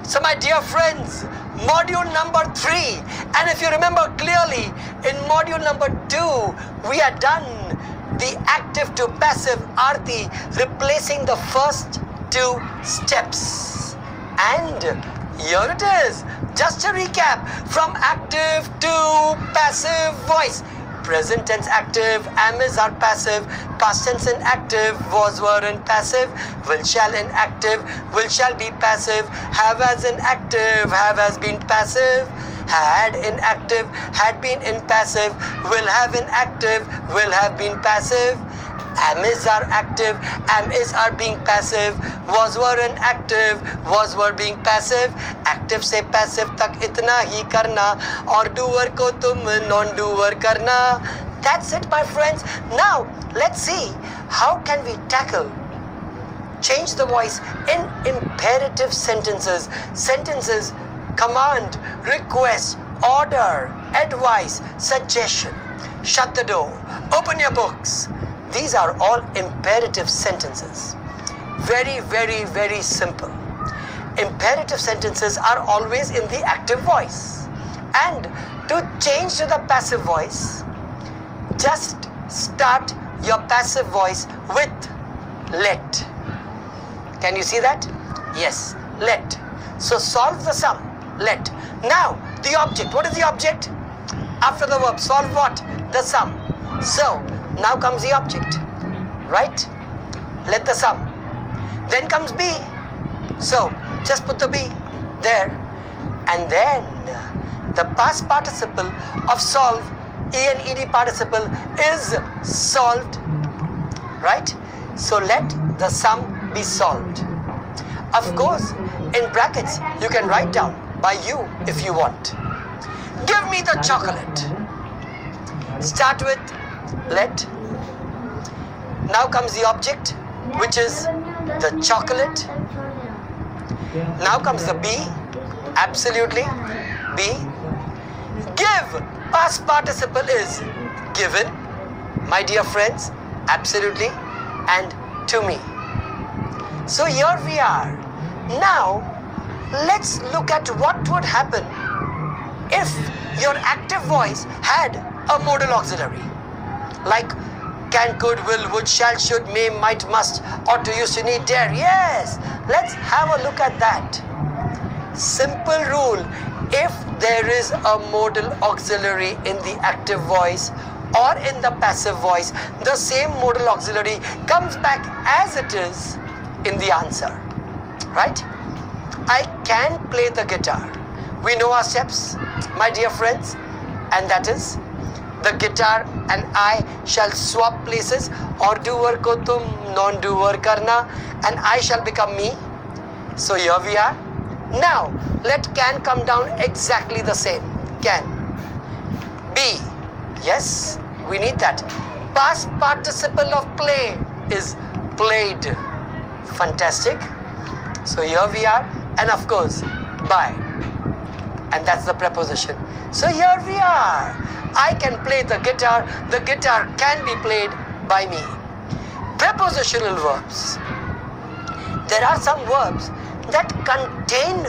So my dear friends, module number 3, and if you remember clearly, in module number 2, we had done the active to passive arti, replacing the first 2 steps. And here it is, just a recap from active to passive voice. Present tense active, am is are passive, past tense in active, was were in passive, will shall in active, will shall be passive, have as in active, have has been passive, had in active, had been in passive, will have in active, will have been passive, am is are active, am is are being passive, was were in active, was were being passive, active से passive तक इतना ही करना और doer को तुम non-doer करना. That's it, my friends. Now let's see how can we tackle change the voice in imperative sentences. Sentences command, request, order, advice, suggestion. Shut the door, open your books. These are all imperative sentences. Very, very, very simple. Imperative sentences are always in the active voice. And to change to the passive voice, just start your passive voice with let. Can you see that? Yes, let. So solve the sum, let. Now, the object. What is the object? After the verb, solve what? The sum. So, now comes the object, right? Let the sum. Then comes be. So, just put the be there. And then, the past participle of solve, E and ED participle, is solved, right? So, let the sum be solved. Of course, in brackets, you can write down by you if you want. Give me the chocolate. Start with let. Now comes the object, which is the chocolate. Now comes the be, absolutely, be. Give, past participle is given, my dear friends, absolutely, and to me. So here we are. Now, let's look at what would happen if your active voice had a modal auxiliary, like can, could, will, would, shall, should, may, might, must, ought to, used to, need, dare. Yes, let's have a look at that. Simple rule. If there is a modal auxiliary in the active voice or in the passive voice, the same modal auxiliary comes back as it is in the answer, right? I can play the guitar. We know our steps, my dear friends, and that is the guitar and I shall swap places, or doer ko tum non-doer karna, and I shall become me. So here we are. Now let can come down exactly the same. Can. Be. Yes, we need that. Past participle of play is played. Fantastic. So here we are, and of course by, and that's the preposition. So here we are. I can play the guitar can be played by me. Prepositional verbs. There are some verbs that contain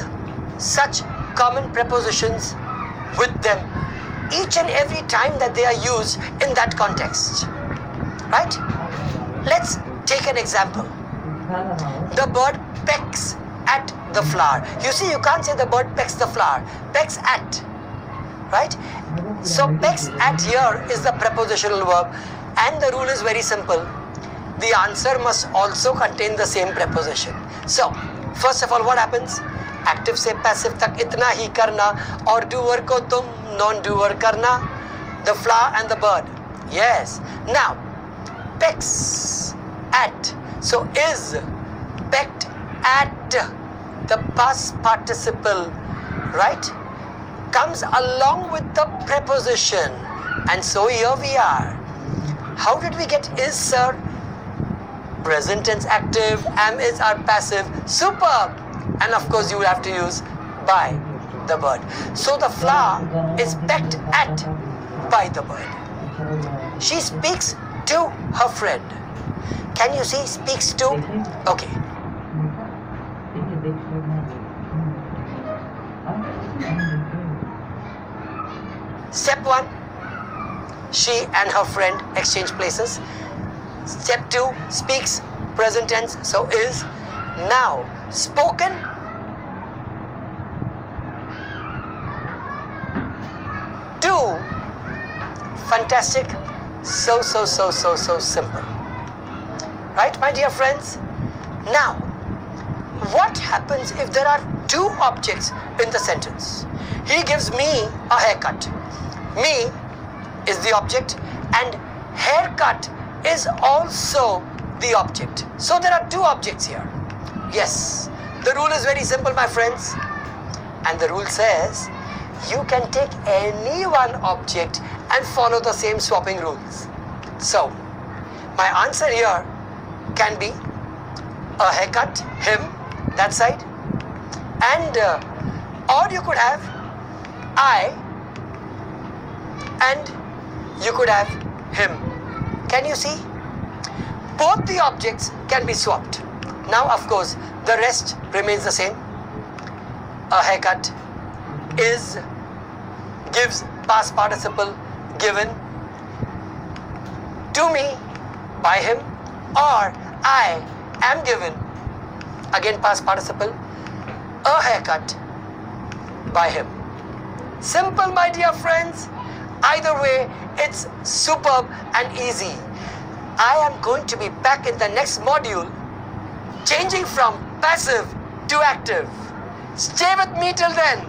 such common prepositions with them each and every time that they are used in that context, right? Let's take an example. The bird pecks at the flower. You see, you can't say the bird pecks the flower. Pecks at, right? So pecks at here is the prepositional verb, and the rule is very simple. The answer must also contain the same preposition. So first of all, what happens? Active से passive तक इतना ही करना, और doer को तुम non-doer करना. The flower and the bird. Yes. Now pecks at. So is pecked at, the past participle, right, comes along with the preposition. And so here we are. How did we get is, sir? Present tense active, am, is, are passive. Superb. And of course you will have to use by the bird. So the flower is pecked at by the bird. She speaks to her friend. Can you see speaks to? Okay. Step 1, she and her friend exchange places. Step 2, speaks present tense, so is. Now, spoken. Do. Fantastic. So simple. Right, my dear friends? Now, what happens if there are two objects in the sentence? He gives me a haircut. Me is the object and haircut is also the object. So there are two objects here. Yes, the rule is very simple, my friends. And the rule says you can take any one object and follow the same swapping rules. So, my answer here can be a haircut, him, that side. And, or you could have I and you could have him. Can you see? Both the objects can be swapped. Now, of course, the rest remains the same. A haircut is, gives past participle given to me by him, or I am given, again past participle, a haircut by him. Simple, my dear friends. Either way, it's superb and easy. I am going to be back in the next module, changing from passive to active. Stay with me till then.